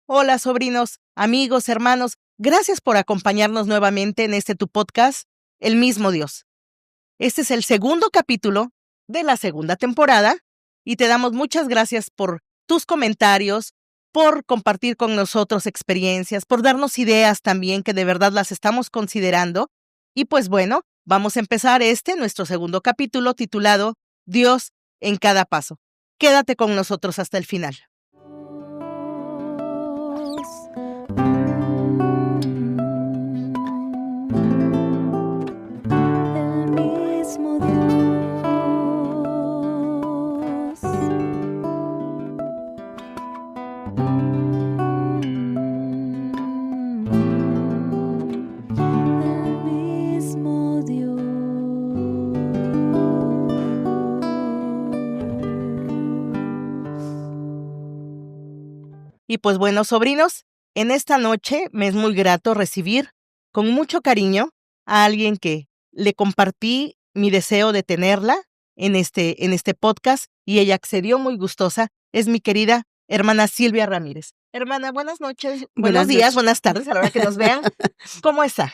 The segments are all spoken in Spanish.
Hola, sobrinos, amigos, hermanos. Gracias por acompañarnos nuevamente en tu podcast, El mismo Dios. Este es el segundo capítulo de la segunda temporada y te damos muchas gracias por tus comentarios, por compartir con nosotros experiencias, por darnos ideas también que de verdad las estamos considerando. Y pues bueno, vamos a empezar nuestro segundo capítulo titulado Dios en cada paso. Quédate con nosotros hasta el final. El mismo Dios. El mismo Dios. Y pues bueno, sobrinos, en esta noche me es muy grato recibir con mucho cariño a alguien que le compartí mi deseo de tenerla en este podcast y ella accedió muy gustosa. Es mi querida hermana Silvia Ramírez. Hermana, buenas noches, buenos Buenas días, noches. buenas tardes, a la hora que nos vean. ¿Cómo está?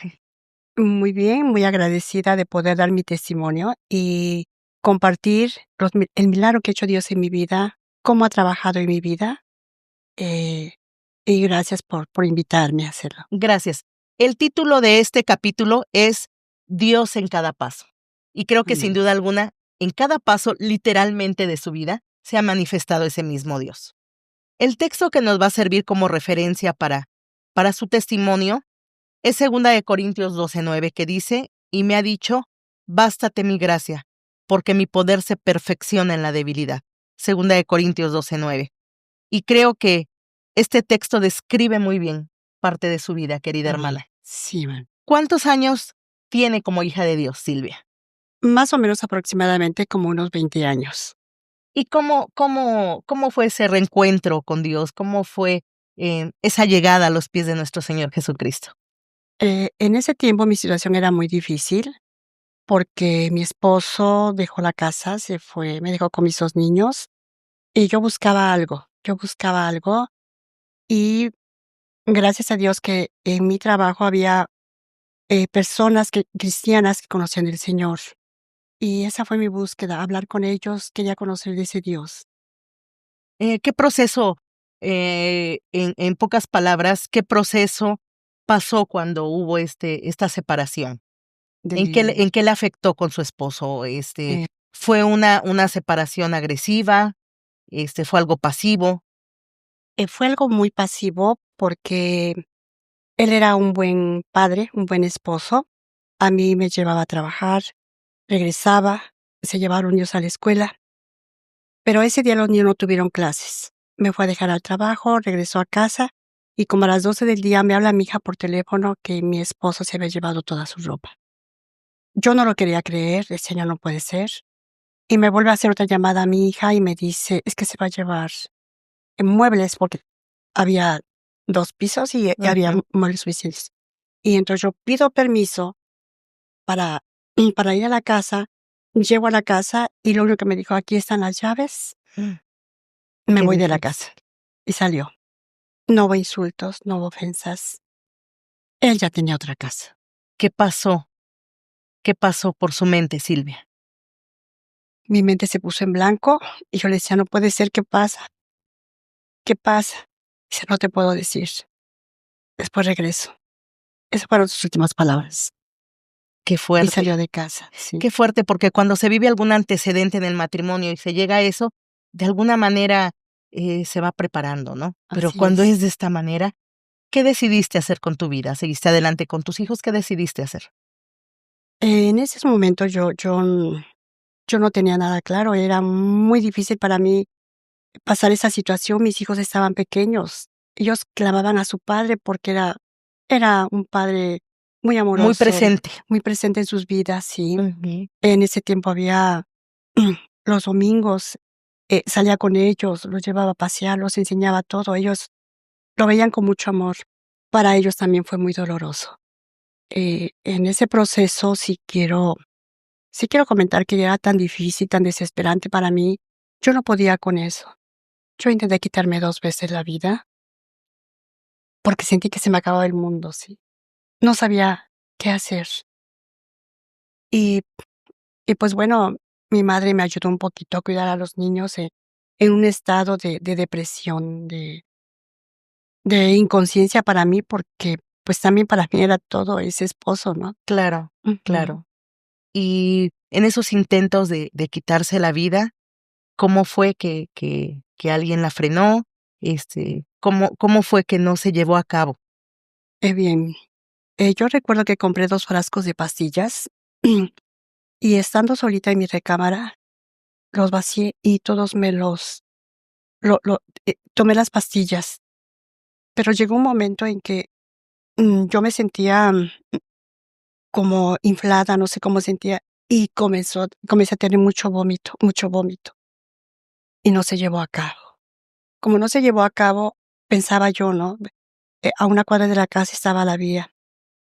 Muy bien, muy agradecida de poder dar mi testimonio y compartir el milagro que ha hecho Dios en mi vida, cómo ha trabajado en mi vida, y gracias por invitarme a hacerlo. Gracias. El título de este capítulo es Dios en cada paso. Y creo que sin Amén. duda alguna, en cada paso literalmente de su vida, se ha manifestado ese mismo Dios. El texto que nos va a servir como referencia para su testimonio es 2 Corintios 12:9, que dice, y me ha dicho, bástate mi gracia, porque mi poder se perfecciona en la debilidad. 2 Corintios 12:9. Y creo que este texto describe muy bien parte de su vida, querida Amén. hermana. Sí, man. ¿Cuántos años tiene como hija de Dios, Silvia? Más o menos aproximadamente como unos 20 años. ¿Y cómo fue ese reencuentro con Dios? ¿Cómo fue esa llegada a los pies de nuestro Señor Jesucristo? En ese tiempo mi situación era muy difícil porque mi esposo dejó la casa, se fue, me dejó con mis 2 niños y yo buscaba algo y gracias a Dios que en mi trabajo había, personas cristianas que conocían del Señor, y esa fue mi búsqueda, hablar con ellos, quería conocer de ese Dios. ¿Qué proceso, en pocas palabras, qué proceso pasó cuando hubo esta separación? De ¿En qué le afectó con su esposo? eh, ¿Fue una separación agresiva? ¿Fue algo pasivo? Fue algo muy pasivo porque él era un buen padre, un buen esposo. A mí me llevaba a trabajar, regresaba, se llevaba a los niños a la escuela, pero ese día los niños no tuvieron clases. Me fue a dejar al trabajo, regresó a casa y como a las 12 del día me habla mi hija por teléfono que mi esposo se había llevado toda su ropa. Yo no lo quería creer, decía: "No puede ser". Y me vuelve a hacer otra llamada a mi hija y me dice: "Es que se va a llevar muebles", porque había 2 pisos y había Ujú. muebles suficientes. Y entonces yo pido permiso para para ir a la casa, llego a la casa y lo único que me dijo: "Aquí están las llaves, me Qué voy de la difícil. casa". Y salió. No hubo insultos, no hubo ofensas. Él ya tenía otra casa. ¿Qué pasó? ¿Qué pasó por su mente, Silvia? Mi mente se puso en blanco y yo le decía: "No puede ser, ¿qué pasa? ¿Qué pasa?". Dice: "No te puedo decir, después regreso". Esas fueron sus últimas palabras. Qué Y fuerte, salió de casa, sí. qué fuerte, porque cuando se vive algún antecedente en el matrimonio y se llega a eso, de alguna manera, se va preparando, ¿no? Pero Así cuando es. es de esta manera, ¿qué decidiste hacer con tu vida? ¿Seguiste adelante con tus hijos? ¿Qué decidiste hacer? En esos momentos yo no tenía nada claro, era muy difícil para mí pasar esa situación, mis hijos estaban pequeños. Ellos clamaban a su padre porque era un padre muy Muy amoroso, presente. muy presente en sus vidas, sí. Ujú. En ese tiempo había los domingos, salía con ellos, los llevaba a pasear, los enseñaba todo, ellos lo veían con mucho amor. Para ellos también fue muy doloroso. En ese proceso sí quiero comentar que era tan difícil, tan desesperante para mí. Yo no podía con eso. Yo intenté quitarme 2 veces la vida. porque sentí que se me acababa el mundo, sí. No sabía qué hacer. Y, y pues bueno, mi madre me ayudó un poquito a cuidar a los niños en un estado de depresión, de inconsciencia para mí, porque pues también para mí era todo ese esposo, ¿no? Claro, Ujú. claro. Y en esos intentos de quitarse la vida, ¿cómo fue que alguien la frenó? ¿Cómo fue que no se llevó a cabo? Bien, yo recuerdo que compré 2 frascos de pastillas y estando solita en mi recámara, los vacié y todos me los tomé las pastillas, pero llegó un momento en que, yo me sentía, como inflada, no sé cómo sentía, y comencé a tener mucho vómito, y no se llevó a cabo. Como no se llevó a cabo, pensaba yo, ¿no? A una cuadra de la casa estaba la vía,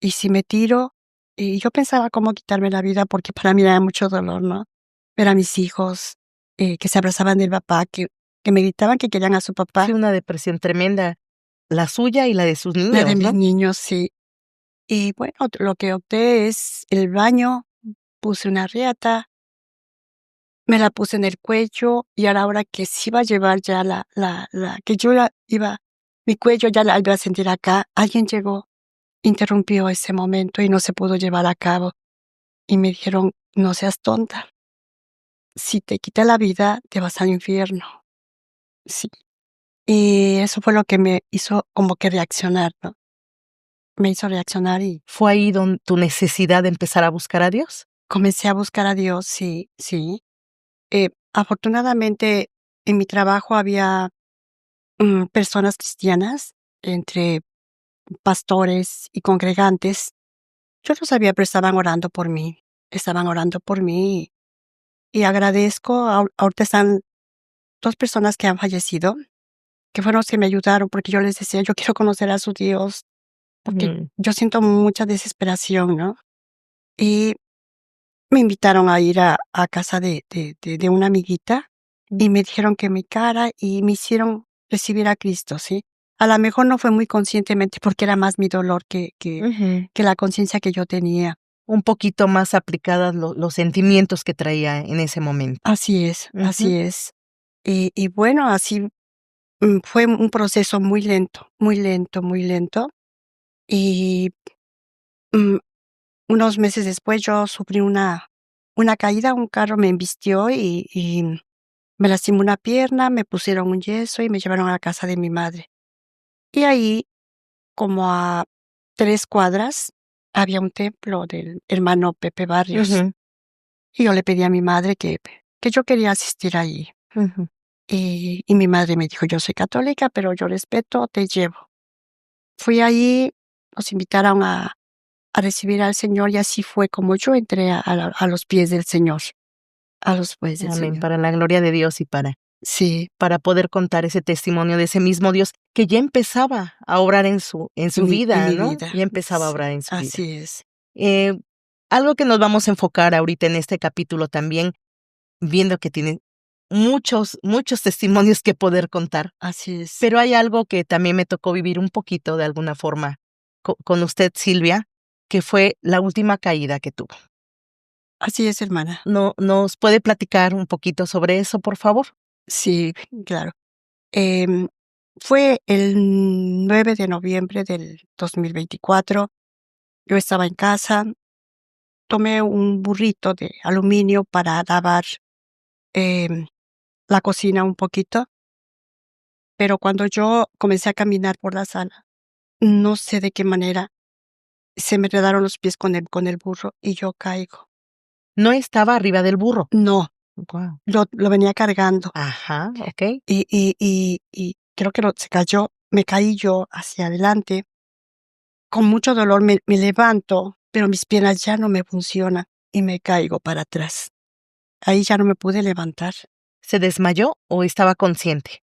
y si me tiro, y yo pensaba cómo quitarme la vida, porque para mí era mucho dolor, ¿no? Ver a mis hijos, que se abrazaban del papá, que me gritaban que querían a su Sí, papá, una depresión tremenda, la suya y la de sus la de niños, mis ¿no? niños, sí. Y bueno, lo que opté es el baño, puse una riata, me la puse en el cuello y a la hora que se iba a llevar ya que yo la iba, mi cuello ya la iba a sentir acá, alguien llegó, interrumpió ese momento y no se pudo llevar a cabo. Y me dijeron, no seas tonta, si te quita la vida, te vas al infierno. Sí. Y eso fue lo que me hizo como que reaccionar, ¿no? Me hizo reaccionar y ¿Fue ahí donde tu necesidad de empezar a buscar a Dios? comencé a buscar a Dios, sí, sí. Afortunadamente, en mi trabajo había, personas cristianas, entre pastores y congregantes. Yo no sabía, pero estaban orando por mí, y agradezco, ahorita están 2 personas que han fallecido, que fueron los que me ayudaron, porque yo les decía: "Yo quiero conocer a su Dios", porque Mm. yo siento mucha desesperación, ¿no? Y me invitaron a ir a casa de una amiguita, y me dijeron que me cara y me hicieron recibir a Cristo, ¿sí? A la mejor no fue muy conscientemente, porque era más mi dolor Ujú. que la conciencia que yo tenía. Un poquito más aplicadas los sentimientos que traía en ese momento. Así es, Ujú. así es. Y bueno, así, fue un proceso muy lento, muy lento, muy lento. Y, mm, unos meses después yo sufrí una caída, un carro me embistió y me lastimó una pierna, me pusieron un yeso y me llevaron a la casa de mi madre. Y ahí, como a 3 cuadras, había un templo del hermano Pepe Barrios, Ujú, y yo le pedí a mi madre que yo quería asistir ahí. ujú. Y mi madre me dijo: "Yo soy católica, pero yo respeto, te llevo". Fui ahí, nos invitaron a recibir al Señor, y así fue como yo entré a los pies del Señor, a los pies del Amén, Señor. para la gloria de Dios y Sí, para poder contar ese testimonio de ese mismo Dios que ya empezaba a obrar en su en vida, mi ¿no? vida. Ya empezaba a Sí, obrar en su vida. así es, Eh, Algo que nos vamos a enfocar ahorita en este capítulo también, viendo que tiene muchos testimonios que poder contar, así es. pero hay algo que también me tocó vivir un poquito de alguna forma con usted, Silvia, que fue la última caída que tuvo. Así es, hermana. ¿No nos puede platicar un poquito sobre eso, por favor? Sí, claro. Em, Fue el 9 de noviembre del 2024. Yo estaba en casa, tomé un burrito de aluminio para lavar, em, la cocina un poquito, pero cuando yo comencé a caminar por la sala, no sé de qué manera, se me enredaron los pies con el burro y yo caigo. No estaba arriba del burro. No, Guau. lo venía cargando, Ajá, okey. y creo que se cayó, me caí yo hacia adelante. Con mucho dolor me levanto, pero mis piernas ya no me funcionan y me caigo para atrás. Ahí ya no me pude levantar. ¿Se desmayó o estaba consciente?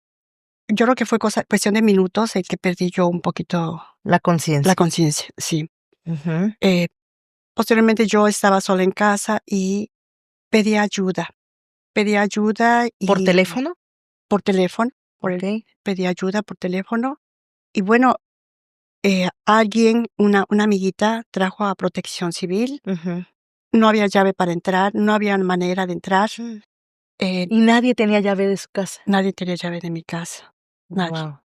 Yo creo que fue cuestión de minutos el que perdí yo un poquito La la conciencia. conciencia, sí. Ujú. Eh, Posteriormente yo estaba sola en casa y pedí ayuda. Pedí ayuda ¿Por y teléfono? por teléfono, Okey. pedí ayuda por teléfono. Y bueno, alguien, una amiguita, trajo a Protección Civil. Ujú. No había llave para entrar, no había manera de entrar. Y nadie tenía llave de su casa. Nadie tenía llave de mi casa, nadie. Wow.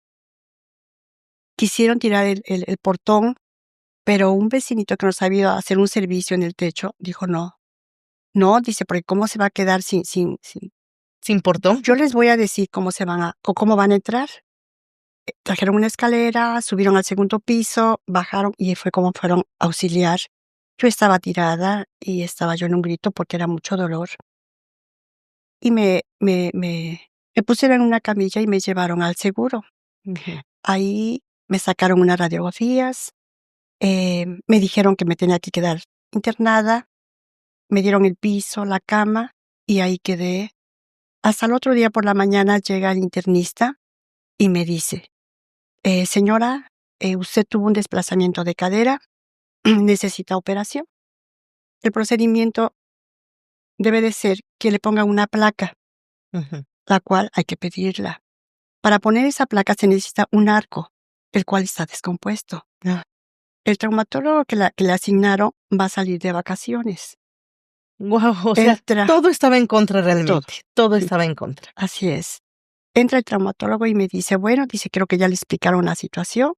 Quisieron tirar el portón, pero un vecinito que nos sabía hacer un servicio en el techo dijo: "No, no", dice, "porque cómo se va a quedar sin". ¿Sin portón? Yo les voy a decir cómo van a entrar. Trajeron una escalera, subieron al segundo piso, bajaron y fue como fueron a auxiliar. Yo estaba tirada y estaba yo en un grito porque era mucho dolor. Y me pusieron en una camilla y me llevaron al seguro. Ujú. Ahí me sacaron unas radiografías, me dijeron que me tenía que quedar internada, me dieron el piso, la cama y ahí quedé. Hasta el otro día por la mañana llega el internista y me dice: señora, usted tuvo un desplazamiento de cadera, necesita operación. El procedimiento debe de ser que le pongan una placa, Ujú. la cual hay que pedirla. Para poner esa placa se necesita un arco, el cual está descompuesto. Ah. El traumatólogo que le asignaron va a salir de vacaciones. Guau, o sea, Entra todo estaba en contra todo, realmente. Todo sí, estaba en contra. así es. Entra el traumatólogo y me dice: "Bueno", dice, "creo que ya le explicaron la situación,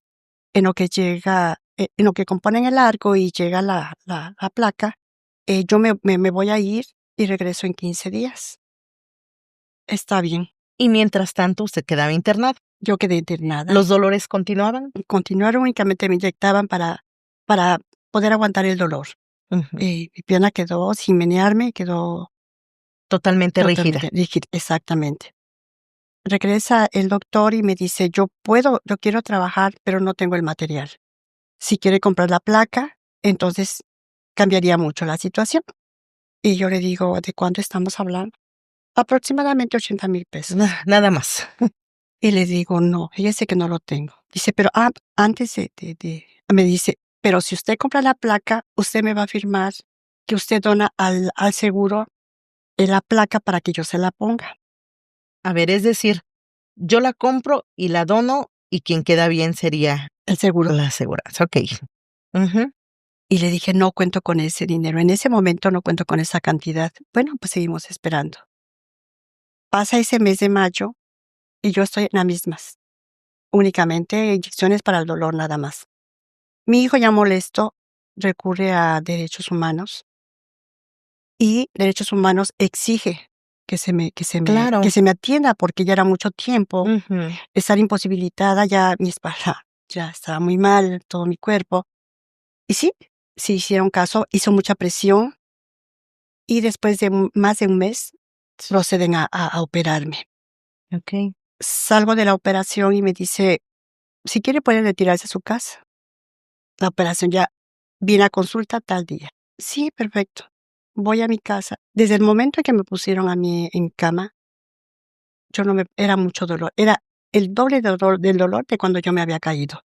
en lo que llega, en lo que componen el arco y llega la placa, yo me voy a ir y regreso en 15 días". Está bien. Y mientras tanto, usted quedaba internado. Yo quedé internada. ¿Los dolores continuaban? Continuaron, únicamente me inyectaban para poder aguantar el dolor. Ujú. Mi pierna quedó sin menearme, quedó Totalmente rígida. totalmente rígida, exactamente. Regresa el doctor y me dice: yo quiero trabajar, pero no tengo el material. Si quiere comprar la placa, entonces cambiaría mucho la situación. Y yo le digo: ¿de cuánto estamos hablando? Aproximadamente 80,000 pesos. Nada más. Y le digo: no, fíjese que no lo tengo. Dice: pero antes me dice: pero si usted compra la placa, usted me va a firmar que usted dona al seguro la placa para que yo se la ponga. A ver, es decir, yo la compro y la dono, y quien queda bien sería El seguro. la aseguranza. Okey. Ujú. Y le dije: no cuento con ese dinero. En ese momento no cuento con esa cantidad. Bueno, pues seguimos esperando. Pasa ese mes de mayo y yo estoy en las mismas. Únicamente inyecciones para el dolor nada más. Mi hijo, ya molesto, recurre a Derechos Humanos y Derechos Humanos exige que Claro. se me atienda porque ya era mucho tiempo Ujú. estar imposibilitada, ya mi espalda ya estaba muy mal, todo mi cuerpo. Y sí hicieron caso, hizo mucha presión y después de más de un mes proceden a operarme. Okey. Salgo de la operación y me dice: si quiere puede retirarse a su casa. La operación ya viene a consulta tal día. Sí, perfecto. Voy a mi casa. Desde el momento en que me pusieron a mí en cama, era mucho dolor. Era el doble del dolor de cuando yo me había caído.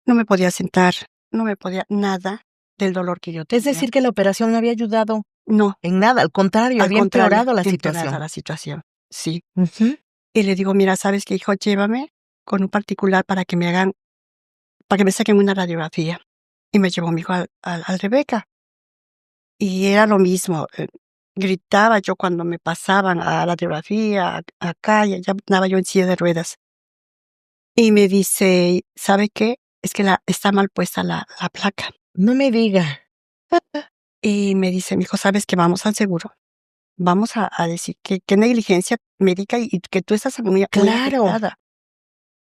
No me podía sentar, no me podía nada del dolor que yo Es tenía. decir, que la operación no había ayudado No, en nada, al contrario, al había contrario, empeorado la empeorada situación. la situación. Sí. Ujú. Y le digo: mira, ¿sabes qué, hijo? Llévame con un particular para que me saquen una radiografía. Y me llevó mi hijo al Rebeca. Y era lo mismo, gritaba yo cuando me pasaban a la radiografía, acá, y allá andaba yo en silla de ruedas. Y me dice: ¿sabe qué? Es que está mal puesta la placa. No me diga. Y me dice mi hijo: ¿sabes qué? Vamos al seguro. Vamos a decir que negligencia médica y que tú estás muy Claro. afectada.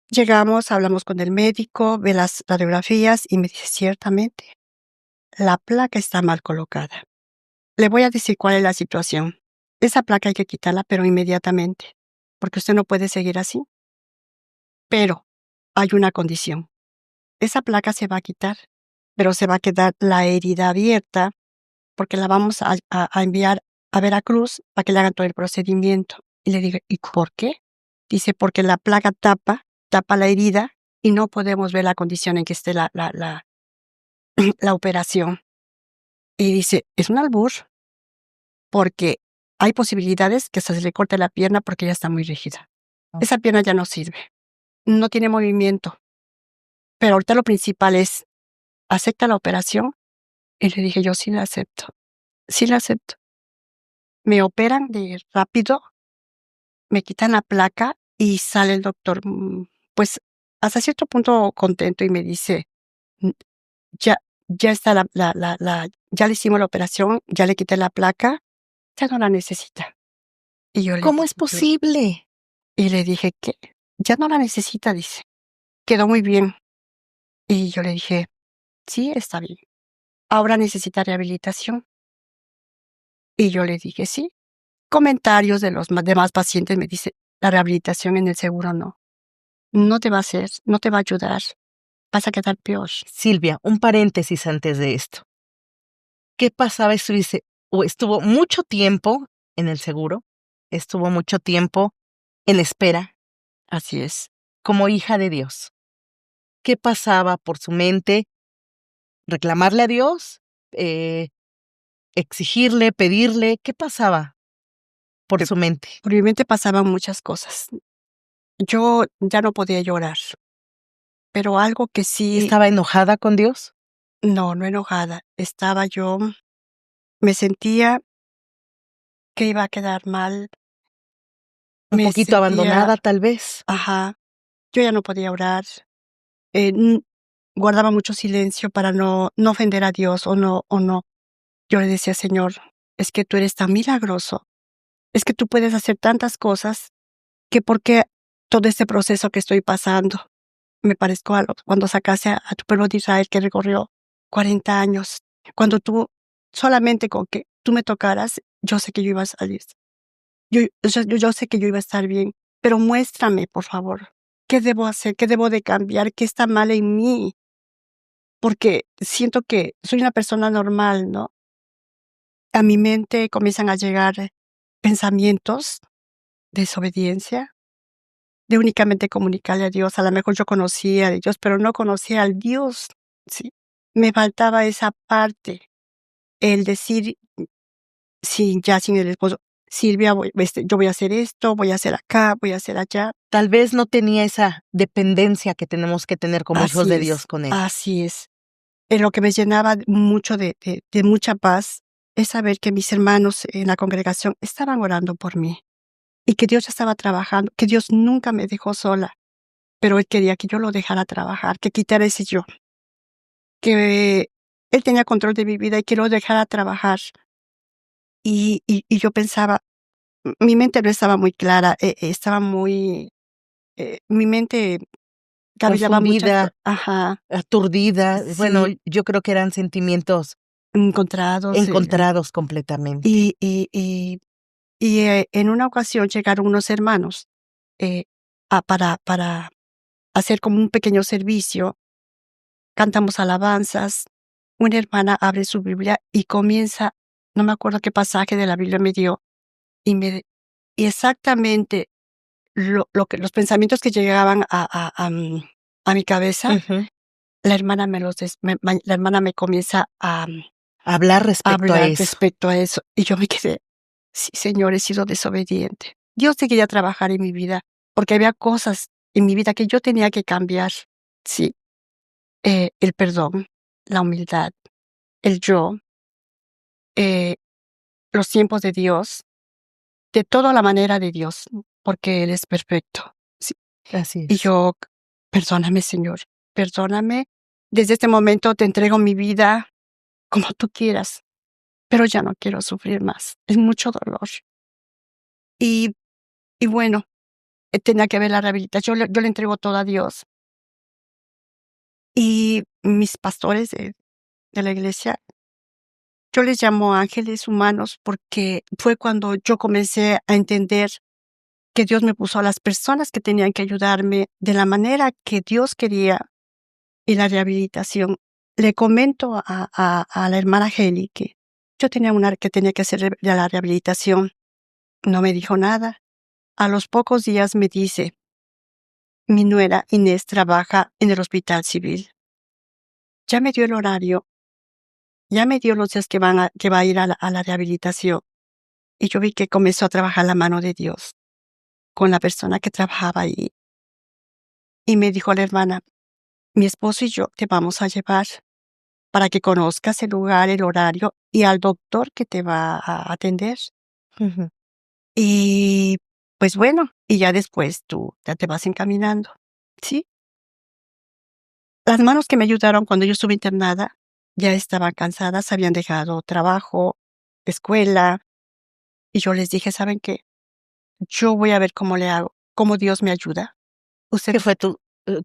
Llegamos, hablamos con el médico, ve las radiografías y me dice: ciertamente, la placa está mal colocada. Le voy a decir cuál es la situación. Esa placa hay que quitarla, pero inmediatamente, porque usted no puede seguir así. Pero hay una condición. Esa placa se va a quitar, pero se va a quedar la herida abierta porque la vamos a enviar a Veracruz para que le hagan todo el procedimiento. Y le digo: ¿y por qué? Dice: porque la placa tapa la herida y no podemos ver la condición en que esté la operación. Y dice: es un albur, porque hay posibilidades que hasta se le corte la pierna porque ya está muy rígida. Esa pierna ya no sirve, no tiene movimiento. pero ahorita lo principal es, ¿acepta la operación? Y le dije yo, sí la acepto, sí la acepto. Me operan de rápido, me quitan la placa y sale el doctor, pues hasta cierto punto contento y me dice, "N- ya, ya está ya le hicimos la operación, ya le quité la placa, ya no la necesita". Y yo le ¿Cómo es dije, posible? y le dije que ya no la necesita, dice, quedó muy bien. Y yo le dije, sí, está bien. Ahora necesita rehabilitación. Y yo le dije, sí. Comentarios de los demás pacientes me dice, la rehabilitación en el seguro no. No te va a hacer, no te va a ayudar. Vas a quedar peor. Silvia, un paréntesis antes de esto. ¿Qué pasaba? Estuvo mucho tiempo en el seguro, estuvo mucho tiempo en espera Así es. como hija de Dios. ¿Qué pasaba por su mente? ¿Reclamarle a Dios? Eh, ¿Exigirle, pedirle? ¿Qué pasaba por Eh, su mente? Por mi mente pasaban muchas cosas. Yo ya no podía llorar, pero algo que sí, ¿Estaba enojada con Dios? no, no enojada. Estaba yo, me sentía que iba a quedar mal, ¿Un me poquito sentía, abandonada, tal vez? ajá, yo ya no podía orar. eh, n- Guardaba mucho silencio para no ofender a Dios o no. Yo le decía, Señor, es que tú eres tan milagroso, es que tú puedes hacer tantas cosas, que por qué todo este proceso que estoy pasando. Me parezco cuando sacaste a tu pueblo de Israel que recorrió 40 años. Cuando tú, solamente con que tú me tocaras, yo sé que yo iba a salir. Yo sé que yo iba a estar bien, pero muéstrame, por favor, qué debo hacer, qué debo de cambiar, qué está mal en mí, porque siento que soy una persona normal, ¿no? A mi mente comienzan a llegar pensamientos de desobediencia, de únicamente comunicarle a Dios. A lo mejor yo conocía de Dios, pero no conocía al Dios, ¿sí? Me faltaba esa parte, el decir, ya sin el esposo, Silvia, yo voy a hacer esto, voy a hacer acá, voy a hacer allá. Tal vez no tenía esa dependencia que tenemos que tener como hijos de Dios con Él. Así es. Lo que me llenaba mucho de mucha paz es saber que mis hermanos en la congregación estaban orando por mí y que Dios ya estaba trabajando, que Dios nunca me dejó sola, pero Él quería que yo lo dejara trabajar, que quitara ese yo, que Él tenía control de mi vida y que lo dejara trabajar. Y yo pensaba, mi mente no estaba muy clara, estaba muy, mi mente cavilaba muchas Confundida, ajá, aturdida. Bueno, sí, yo creo que eran sentimientos encontrados, encontrados completamente. y y y en una ocasión llegaron unos hermanos, eh, para hacer como un pequeño servicio, cantamos alabanzas, una hermana abre su Biblia y comienza, no me acuerdo qué pasaje de la Biblia me dio, y y exactamente lo que los pensamientos que llegaban a mi cabeza, Ujú. la hermana me los des me ma la hermana me comienza Hablar a respecto a hablar eso. respecto a eso, y yo me quedé, sí, Señor, he sido desobediente. Dios te quería trabajar en mi vida, porque había cosas en mi vida que yo tenía que cambiar. Sí, el perdón, la humildad, el yo, eh, los tiempos de Dios, de toda la manera de Dios, porque Él es perfecto. Sí, Así y es. yo, perdóname, Señor, perdóname. Desde este momento te entrego mi vida como tú quieras, pero ya no quiero sufrir más. Es mucho dolor. Y, y bueno, tenía que ver la rehabilitación. Yo le entrego todo a Dios. Y mis pastores de la iglesia, yo les llamo ángeles humanos porque fue cuando yo comencé a entender que Dios me puso a las personas que tenían que ayudarme de la manera que Dios quería en la rehabilitación. Le comento a la hermana Heli que yo tenía que tenía que hacer la rehabilitación. No me dijo nada. A los pocos días me dice, mi nuera Inés trabaja en el hospital civil. Ya me dio el horario, ya me dio los días que va a ir a la rehabilitación. Y yo vi que comenzó a trabajar la mano de Dios con la persona que trabajaba ahí. Y me dijo la hermana, mi esposo y yo te vamos a llevar para que conozcas el lugar, el horario y al doctor que te va a atender. Ujú. Y pues bueno, y ya después tú ya te vas encaminando, ¿sí? Las manos que me ayudaron cuando yo estuve internada ya estaban cansadas, habían dejado trabajo, escuela, y yo les dije: "¿Saben qué? Yo voy a ver cómo le hago, cómo Dios me ayuda". Que Ustedes fue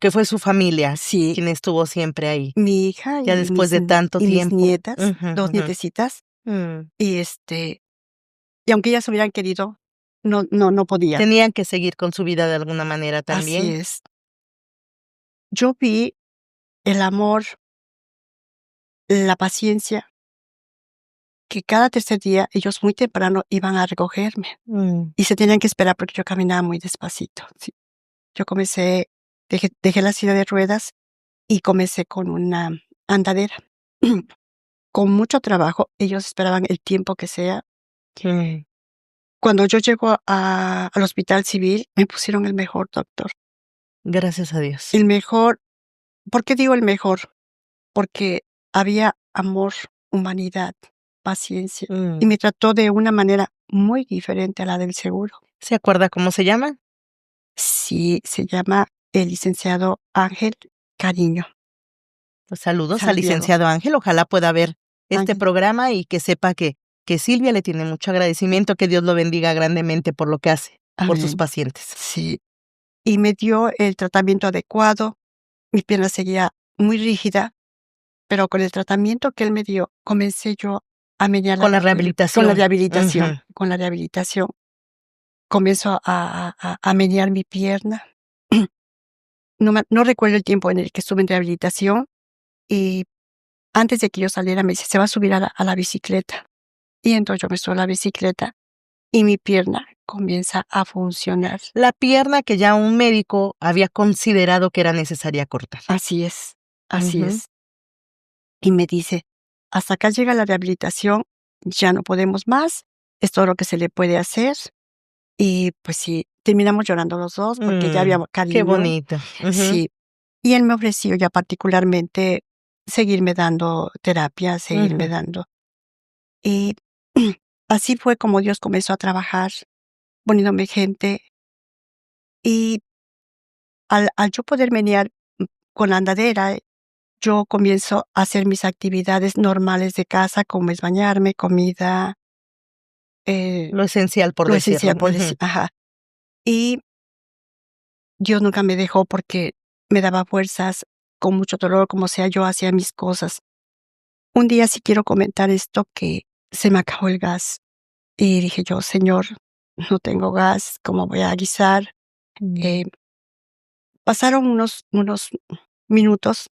que fue su familia sí, quien estuvo siempre ahí, mi hija ya después de tanto y mis tiempo. nietas, Ujú, 2 ujú. nietecitas, Mm. y, y aunque ellas hubieran querido, no podían. Tenían que seguir con su vida de alguna manera Así también. es. Yo vi el amor, la paciencia, que cada tercer día ellos muy temprano iban a recogerme Mm. y se tenían que esperar porque yo caminaba muy despacito, sí. Yo comencé, dejé la silla de ruedas y comencé con una andadera. Con mucho trabajo, ellos esperaban el tiempo que sea. Mm. Cuando yo llego al hospital civil, me pusieron el mejor doctor, Gracias a Dios. el mejor. ¿Por qué digo el mejor? Porque había amor, humanidad, paciencia, y Mm. me trató de una manera muy diferente a la del seguro. ¿Se acuerda cómo se llama? Sí, se llama el licenciado Ángel Cariño Pues saludos al Santiago. licenciado Ángel, ojalá pueda ver este Ángel, programa y que sepa que Silvia le tiene mucho agradecimiento, que Dios lo bendiga grandemente por lo que hace por sus amén. pacientes. Sí, y me dio el tratamiento adecuado, mi pierna seguía muy rígida, pero con el tratamiento que él me dio, comencé yo a menear Con la con la rehabilitación. rehabilitación, Ujú. con la rehabilitación. Comienzo a menear mi pierna. No recuerdo el tiempo en el que estuve en rehabilitación, y antes de que yo saliera me dice: "Se va a subir a la bicicleta". Y entonces yo me subo a la bicicleta y mi pierna comienza a funcionar. La pierna que ya un médico había considerado que era necesaria cortar. Así es, así Ujú. es. Y me dice: "Hasta acá llega la rehabilitación, ya no podemos más, es todo lo que se le puede hacer". Y pues sí, terminamos llorando los 2 porque ya había Qué cariño. bonito. Ujú, Sí, y él me ofreció ya particularmente seguirme dando terapia, seguirme ujú. dando. Y así fue como Dios comenzó a trabajar, poniéndome gente, y al yo poder menear, con la andadera, yo comienzo a hacer mis actividades normales de casa, como es bañarme, comida, Lo esencial, por lo decirlo. esencial, por decir Ujú. ajá. Y Dios nunca me dejó porque me daba fuerzas, con mucho dolor, como sea, yo hacía mis cosas. Un día sí quiero comentar esto, que se me acabó el gas, y dije yo: "Señor, no tengo gas, ¿cómo voy a guisar?". Mm. Eh, Pasaron unos minutos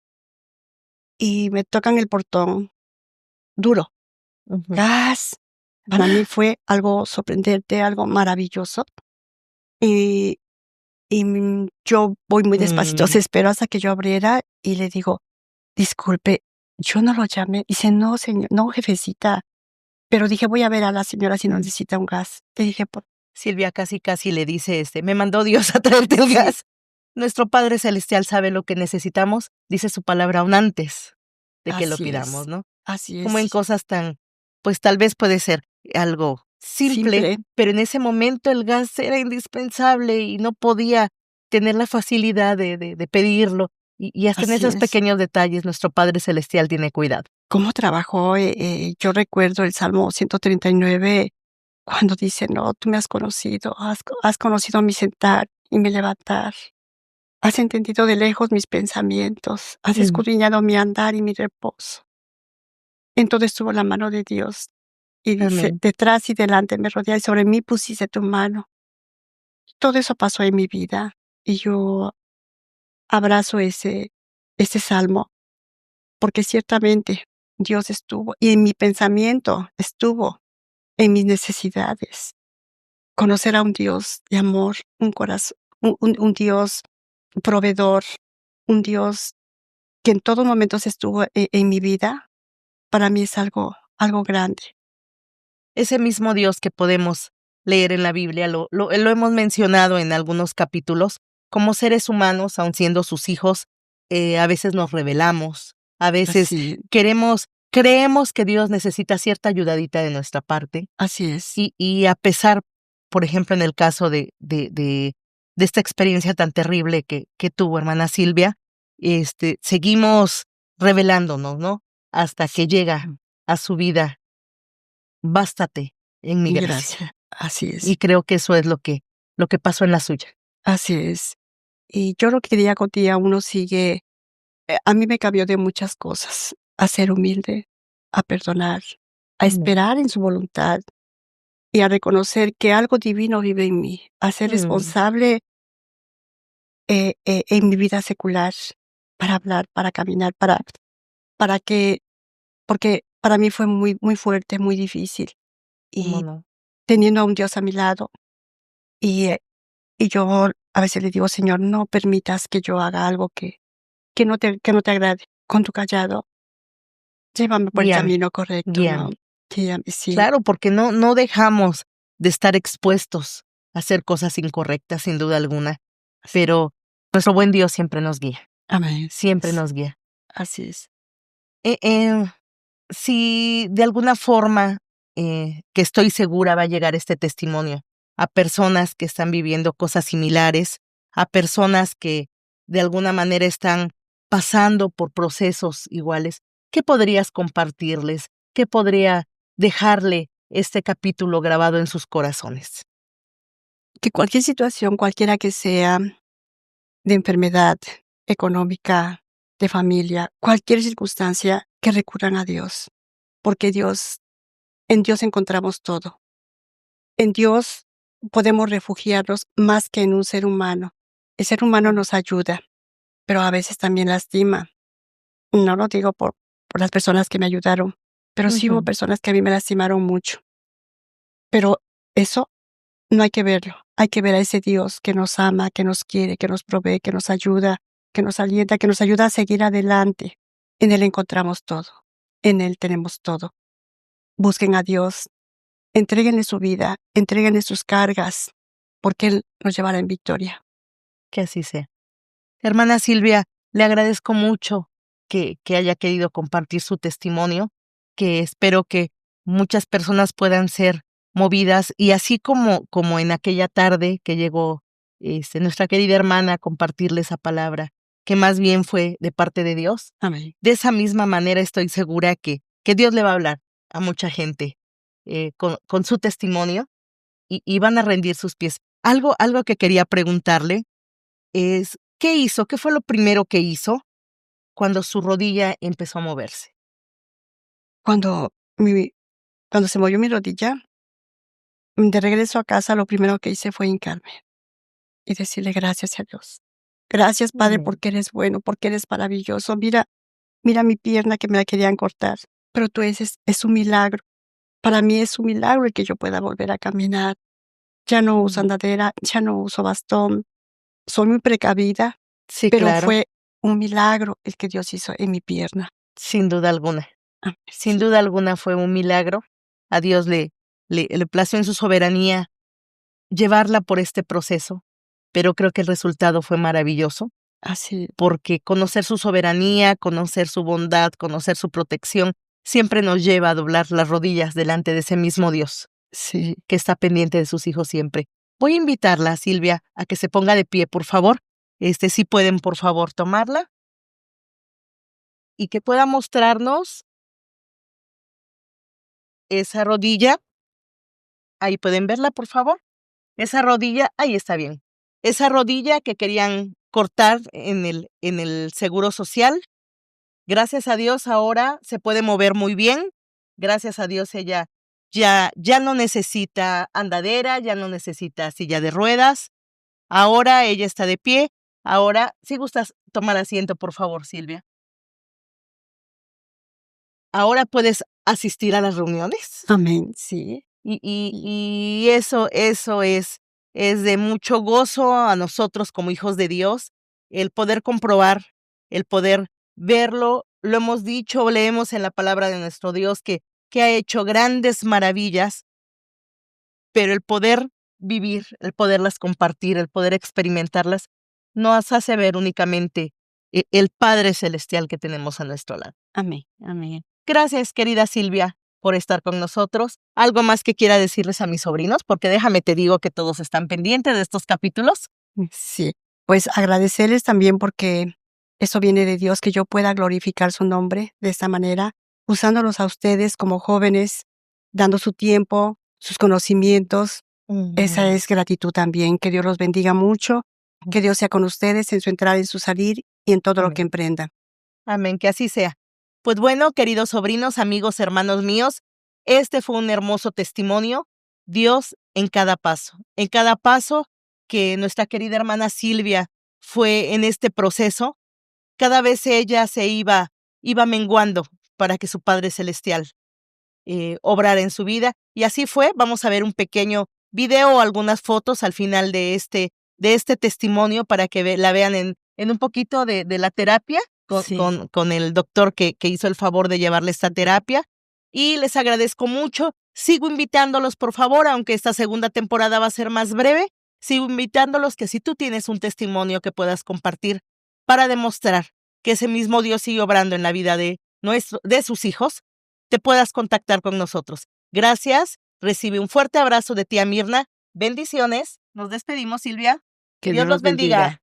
y me tocan el portón duro. Ujú. Gas. Para mí fue algo sorprendente, algo maravilloso, y yo voy muy despacito, Mm. se esperó hasta que yo abriera y le digo: "Disculpe, yo no lo llamé". Dice: "No, señor, no, jefecita". Pero dije: "Voy a ver a la señora si no Mm. necesita un gas". Le dije: "Por". Silvia casi, casi le dice, me mandó Dios a traerte el Sí, gas. Nuestro Padre Celestial sabe lo que necesitamos, dice su palabra aún antes de que lo así es, pidamos, ¿no? así Como en es. cosas tan, pues tal vez puede ser algo simple, Simple, pero en ese momento el gas era indispensable y no podía tener la facilidad de pedirlo. Y hasta en así esos es. pequeños detalles nuestro Padre Celestial tiene cuidado. ¿Cómo trabajó? Yo recuerdo el Salmo 139 cuando dice: "No, tú me has conocido, has conocido mi sentar y mi levantar. Has entendido de lejos mis pensamientos, has Mm. escudriñado mi andar y mi reposo". En todo estuvo la mano de Dios, y dice: Amén. "Detrás y delante me rodea, y sobre mí pusiste tu mano". Todo eso pasó en mi vida, y yo abrazo ese salmo, porque ciertamente Dios estuvo, y en mi pensamiento estuvo, en mis necesidades. Conocer a un Dios de amor, un corazón, un Dios proveedor, un Dios que en todos momentos estuvo en mi vida, para mí es algo grande. Ese mismo Dios que podemos leer en la Biblia, lo hemos mencionado en algunos capítulos, como seres humanos, aun siendo sus hijos, a veces nos rebelamos, a veces Así, creemos que Dios necesita cierta ayudadita de nuestra parte. así es. Y a pesar, por ejemplo, en el caso de esta experiencia tan terrible que tuvo hermana Silvia, seguimos rebelándonos, ¿no? Hasta que llega a su vida, bástate en mi gracia. Gracias. Así es. Y creo que eso es lo que pasó en la suya. Así es. Y yo lo que día con día uno sigue, a mí me cambió de muchas cosas, a ser humilde, a perdonar, a esperar en su voluntad y a reconocer que algo divino vive en mí, a ser Mm, responsable en mi vida secular, para hablar, para caminar, para que, porque para mí fue muy, muy fuerte, muy difícil. ¿cómo Y no? teniendo a un Dios a mi lado, y, eh, y yo a veces le digo, Señor, no permitas que yo haga algo que no te agrade. Con tu callado, llévame por el Guíame, camino correcto, ¿no? guíame. Guíame, sí, Claro, porque no dejamos de estar expuestos a hacer cosas incorrectas, sin duda alguna, así. pero nuestro buen Dios siempre nos guía, Amén. siempre nos guía. Así es. Eh, eh, si de alguna forma, que estoy segura va a llegar este testimonio a personas que están viviendo cosas similares, a personas que de alguna manera están pasando por procesos iguales, ¿qué podrías compartirles? ¿Qué podría dejarle este capítulo grabado en sus corazones? Que cualquier situación, cualquiera que sea, de enfermedad, económica, de familia, cualquier circunstancia, que recurran a Dios, porque en Dios encontramos todo. En Dios podemos refugiarnos más que en un ser humano. El ser humano nos ayuda, pero a veces también lastima. No lo digo por las personas que me ayudaron, pero sí hubo Ujú. personas que a mí me lastimaron mucho. Pero eso no hay que verlo. Hay que ver a ese Dios que nos ama, que nos quiere, que nos provee, que nos ayuda, que nos alienta, que nos ayuda a seguir adelante. En Él encontramos todo. En Él tenemos todo. Busquen a Dios, entréguenle su vida, entréguenle sus cargas, porque Él nos llevará en victoria. Que así sea. Hermana Silvia, le agradezco mucho que haya querido compartir su testimonio, que espero que muchas personas puedan ser movidas y así como en aquella tarde que llegó nuestra querida hermana a compartirle esa palabra, que más bien fue de parte de Dios, Amén. de esa misma manera estoy segura que Dios le va a hablar a mucha gente con su testimonio y van a rendir sus pies. Algo que quería preguntarle es, ¿qué hizo? ¿Qué fue lo primero que hizo cuando su rodilla empezó a moverse? Cuando, mi- cuando se movió mi rodilla, de regreso a casa, lo primero que hice fue hincarme y decirle gracias a Dios. Gracias, Padre, Amén. porque eres bueno, porque eres maravilloso. Mira mi pierna que me la querían cortar, pero tú es un milagro. Para mí es un milagro el que yo pueda volver a caminar. Ya no uso Mm. andadera, ya no uso bastón. Soy muy precavida, Sí, pero claro, fue un milagro el que Dios hizo en mi pierna. sin duda alguna. Ah, Sin sí, duda alguna fue un milagro. A Dios le plació en su soberanía llevarla por este proceso, pero creo que el resultado fue maravilloso, así, porque conocer su soberanía, conocer su bondad, conocer su protección, siempre nos lleva a doblar las rodillas delante de ese mismo Dios, sí. que está pendiente de sus hijos siempre. Voy a invitarla, Silvia, a que se ponga de pie, por favor. Si pueden, por favor, tomarla y que pueda mostrarnos esa rodilla. Ahí pueden verla, por favor. Esa rodilla, ahí está bien. Esa rodilla que querían cortar en el seguro social. Gracias a Dios ahora se puede mover muy bien. Gracias a Dios ella ya no necesita andadera, ya no necesita silla de ruedas. Ahora ella está de pie. Ahora, si gustas tomar asiento, por favor, Silvia. Ahora puedes asistir a las reuniones. Amén, sí, sí, Y eso es de mucho gozo a nosotros como hijos de Dios, el poder comprobar, el poder verlo. Lo hemos dicho, leemos en la palabra de nuestro Dios que ha hecho grandes maravillas, pero el poder vivir, el poderlas compartir, el poder experimentarlas, nos hace ver únicamente el Padre Celestial que tenemos a nuestro lado. Amén, amén. Gracias, querida Silvia, por estar con nosotros. ¿Algo más que quiera decirles a mis sobrinos? Porque déjame te digo que todos están pendientes de estos capítulos. Sí, pues agradecerles también porque eso viene de Dios, que yo pueda glorificar su nombre de esta manera, usándolos a ustedes como jóvenes, dando su tiempo, sus conocimientos. Esa es gratitud también. Que Dios los bendiga mucho, que Dios sea con ustedes en su entrada y en su salir y en todo lo Amén. que emprendan. Amén, que así sea. Pues bueno, queridos sobrinos, amigos, hermanos míos, este fue un hermoso testimonio. Dios en cada paso que nuestra querida hermana Silvia fue en este proceso, cada vez ella se iba menguando para que su Padre Celestial obrara en su vida. Y así fue. Vamos a ver un pequeño video o algunas fotos al final de este testimonio para que la vean en un poquito de la terapia Sí. con el doctor que hizo el favor de llevarle esta terapia. Y les agradezco mucho. Sigo invitándolos, por favor, aunque esta segunda temporada va a ser más breve, sigo invitándolos que si tú tienes un testimonio que puedas compartir para demostrar que ese mismo Dios sigue obrando en la vida de sus hijos, te puedas contactar con nosotros. Gracias. Recibe un fuerte abrazo de tía Mirna. Bendiciones. Nos despedimos, Silvia. Que Dios los bendiga.